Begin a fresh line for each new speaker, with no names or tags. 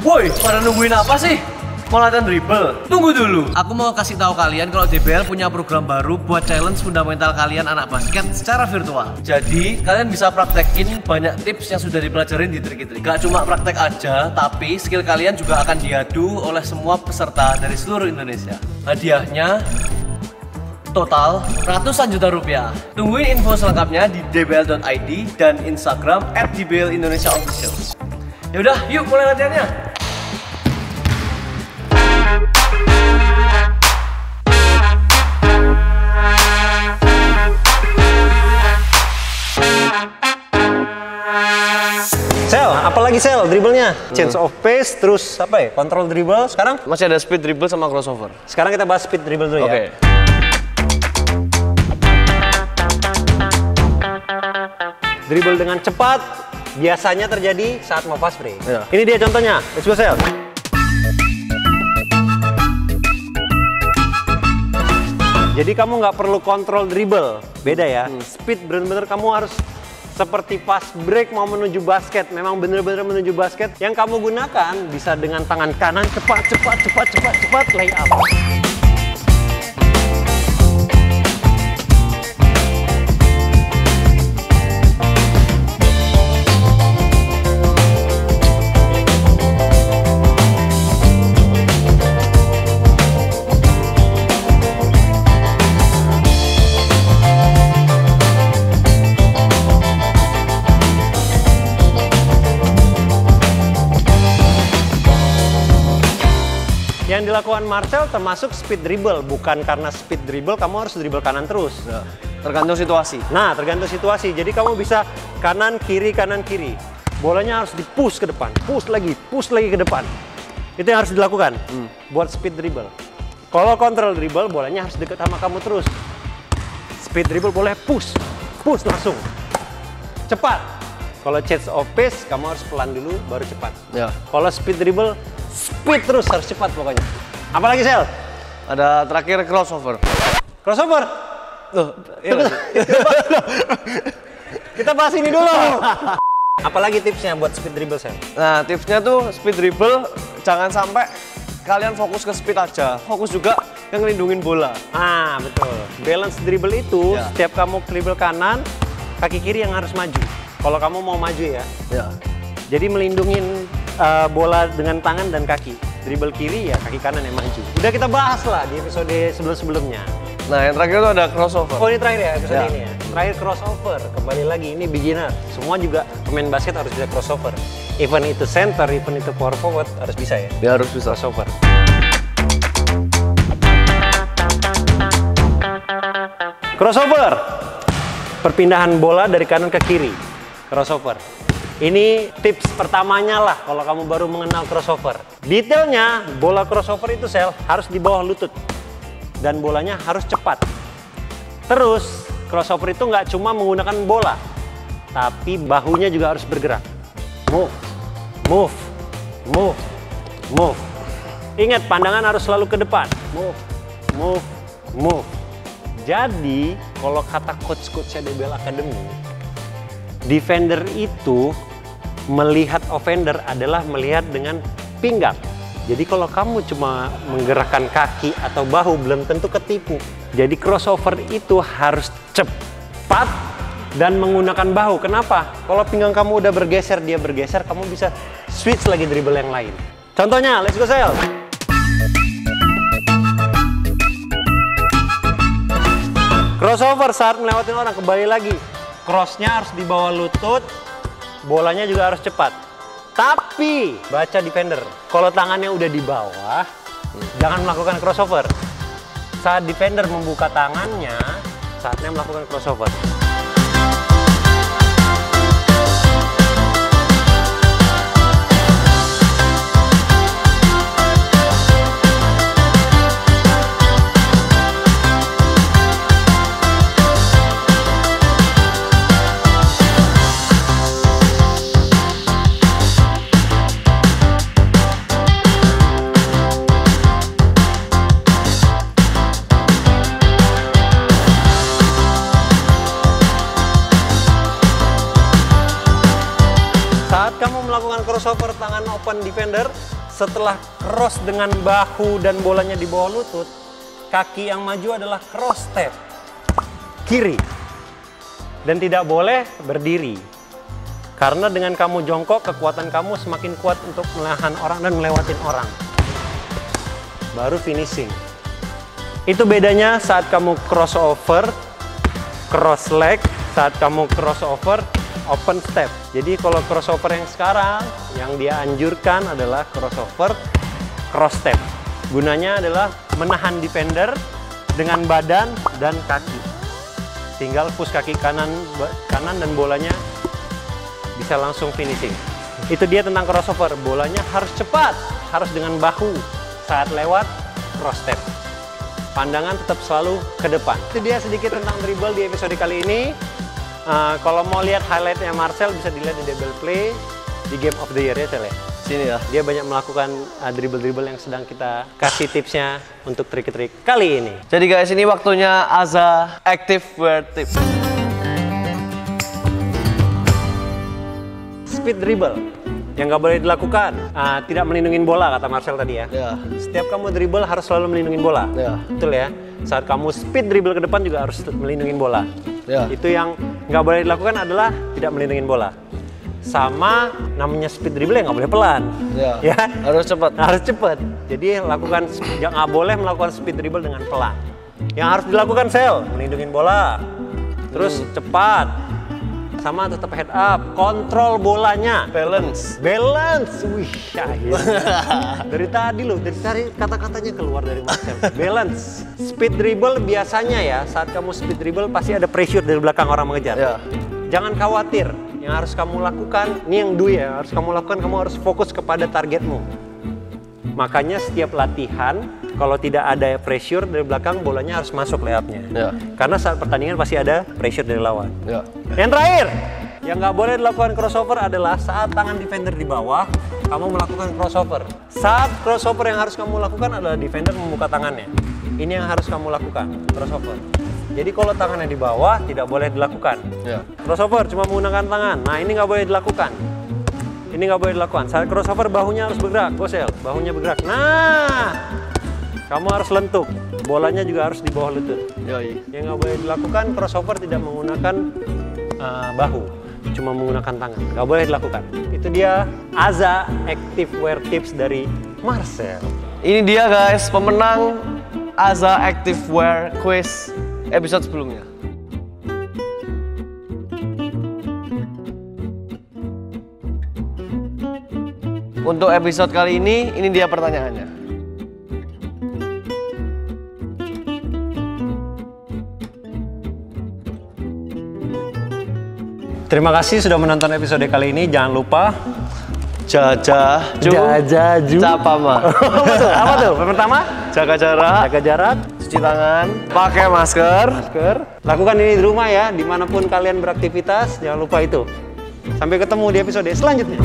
Woi, pada nungguin apa sih? Mau latihan dribble? Tunggu dulu. Aku mau kasih tahu kalian kalau DBL punya program baru buat challenge fundamental kalian anak basket secara virtual. Jadi, kalian bisa praktekin banyak tips yang sudah dipelajarin di Tricky. Gak cuma praktek aja, tapi skill kalian juga akan diadu oleh semua peserta dari seluruh Indonesia. Hadiahnya total ratusan juta rupiah. Tungguin info selengkapnya di dbl.id dan Instagram @dblindonesia_official. Yaudah, yuk mulai latihannya.
Sel, apalagi Sel dribblenya? Change of pace, terus apa ya? Control dribble. Sekarang
Masih ada speed dribble sama crossover.
Sekarang kita bahas speed dribble dulu ya.
Oke.
Dribble dengan cepat biasanya terjadi saat mau fast break.
Ya.
Ini dia contohnya. Let's go Sel. Jadi kamu nggak perlu kontrol dribble, beda ya. Speed bener-bener kamu harus seperti fast break mau menuju basket. Memang bener-bener menuju basket. Yang kamu gunakan bisa dengan tangan kanan cepat lay up. Yang dilakukan Marcel termasuk speed dribble, bukan karena speed dribble kamu harus dribble kanan terus.
Ya, tergantung situasi.
Nah, tergantung situasi. Jadi kamu bisa kanan kiri. Bolanya harus di-push ke depan, push lagi ke depan. Itu yang harus dilakukan buat speed dribble. Kalau control dribble, bolanya harus dekat sama kamu terus. Speed dribble boleh push langsung. Cepat. Kalau change of pace, kamu harus pelan dulu baru cepat.
Ya.
Kalau speed dribble, speed terus, harus cepat pokoknya. Apalagi Sel?
Ada terakhir crossover.
Crossover?
Tuh, iya.
Kita bahas ini dulu. Apalagi tipsnya buat speed dribble, Sel?
Nah, tipsnya tuh speed dribble jangan sampai kalian fokus ke speed aja. Fokus juga yang ngelindungin bola.
Ah, betul. Balance dribble itu,
Ya.
setiap kamu dribble kanan, kaki kiri yang harus maju. Kalau kamu mau maju ya.
Ya.
Jadi melindungin bola dengan tangan dan kaki. Dribble kiri ya kaki kanan yang maju. Udah kita bahas lah di episode sebelum-sebelumnya.
Nah, yang terakhir tuh ada crossover.
Oh, ini terakhir ya episode
Ya.
ini ya. Terakhir crossover. Kembali lagi ini beginner. Semua juga pemain basket harus bisa crossover. Even itu center, even itu power forward harus bisa ya.
Ya harus bisa.
Crossover. Crossover. Perpindahan bola dari kanan ke kiri. Crossover. Ini tips pertamanya lah kalau kamu baru mengenal crossover. Detailnya, bola crossover itu Sel harus di bawah lutut. Dan bolanya harus cepat. Terus, crossover itu nggak cuma menggunakan bola. Tapi bahunya juga harus bergerak. Move. Ingat, pandangan harus selalu ke depan. Move. Jadi, kalau kata coach-coachnya DBL Academy, defender itu melihat offender adalah melihat dengan pinggang. Jadi kalau kamu cuma menggerakkan kaki atau bahu belum tentu ketipu. Jadi crossover itu harus cepat dan menggunakan bahu. Kenapa? Kalau pinggang kamu udah bergeser, dia bergeser, kamu bisa switch lagi dribble yang lain. Contohnya, let's go Sel. Crossover saat melewati orang, kembali lagi. Crossnya harus di bawah lutut, bolanya juga harus cepat. Tapi, baca defender. Kalau tangannya udah di bawah, jangan melakukan crossover. Saat defender membuka tangannya, saatnya melakukan crossover. Saat kamu melakukan crossover tangan open defender, setelah cross dengan bahu dan bolanya di bawah lutut, kaki yang maju adalah cross step kiri. Dan tidak boleh berdiri. Karena dengan kamu jongkok, kekuatan kamu semakin kuat untuk menahan orang dan melewatin orang. Baru finishing. Itu bedanya saat kamu crossover, cross leg, saat kamu crossover, open step. Jadi kalau crossover yang sekarang, yang dia anjurkan adalah crossover, cross step. Gunanya adalah menahan defender dengan badan dan kaki. Tinggal push kaki kanan dan bolanya bisa langsung finishing. Itu dia tentang crossover. Bolanya harus cepat, harus dengan bahu saat lewat cross step. Pandangan tetap selalu ke depan. Itu dia sedikit tentang dribble di episode kali ini. Kalau mau lihat highlightnya Marcel bisa dilihat di Debel Play di Game of the Year ya, Cel ya.
Sini ya.
Dia banyak melakukan dribble-dribble yang sedang kita kasih tipsnya untuk trik-trik kali ini.
Jadi guys, ini waktunya Aza Active Wear Tips.
Speed dribble yang nggak boleh dilakukan, tidak melindungi bola kata Marcel tadi ya.
Ya.
Setiap kamu dribble harus selalu melindungi bola.
Ya.
Betul ya. Saat kamu speed dribble ke depan juga harus melindungi bola.
Ya.
Itu yang nggak boleh dilakukan adalah tidak melindungi bola. Sama namanya speed dribble yang nggak boleh pelan.
Ya. Harus cepat.
Harus cepat. Jadi lakukan, nggak boleh melakukan speed dribble dengan pelan. Yang harus dilakukan Sel, melindungi bola. Terus cepat. Sama tetap head up, kontrol bolanya.
Balance.
Wih, dari tadi loh, dari tadi kata-katanya keluar dari Marcel. Balance. Speed dribble biasanya ya, saat kamu speed dribble pasti ada pressure dari belakang orang mengejar.
Ya.
Jangan khawatir, yang harus kamu lakukan, ini yang harus kamu lakukan, kamu harus fokus kepada targetmu. Makanya setiap latihan, kalau tidak ada pressure dari belakang, bolanya harus masuk layupnya.
Ya.
Karena saat pertandingan pasti ada pressure dari lawan.
Ya.
Yang terakhir, yang nggak boleh dilakukan crossover adalah saat tangan defender di bawah, kamu melakukan crossover. Saat crossover yang harus kamu lakukan adalah defender membuka tangannya. Ini yang harus kamu lakukan, crossover. Jadi kalau tangannya di bawah, tidak boleh dilakukan.
Ya.
Crossover cuma menggunakan tangan. Nah, ini nggak boleh dilakukan. Ini nggak boleh dilakukan. Saat crossover, bahunya harus bergerak. Gosel, bahunya bergerak. Nah, kamu harus lentuk. Bolanya juga harus di bawah lutut.
Yoi.
Yang nggak boleh dilakukan, crossover tidak menggunakan bahu, cuma menggunakan tangan. Nggak boleh dilakukan. Itu dia Aza Active Wear Tips dari Marcel.
Ini dia guys, pemenang Aza Active Wear Quiz episode sebelumnya. Untuk episode kali ini dia pertanyaannya.
Terima kasih sudah menonton episode kali ini. Jangan lupa
Jajaju Capama.
Apa tuh? Pertama,
Jaga jarak, cuci tangan, pakai masker.
Lakukan ini di rumah ya, dimanapun kalian beraktivitas. Jangan lupa itu. Sampai ketemu di episode selanjutnya.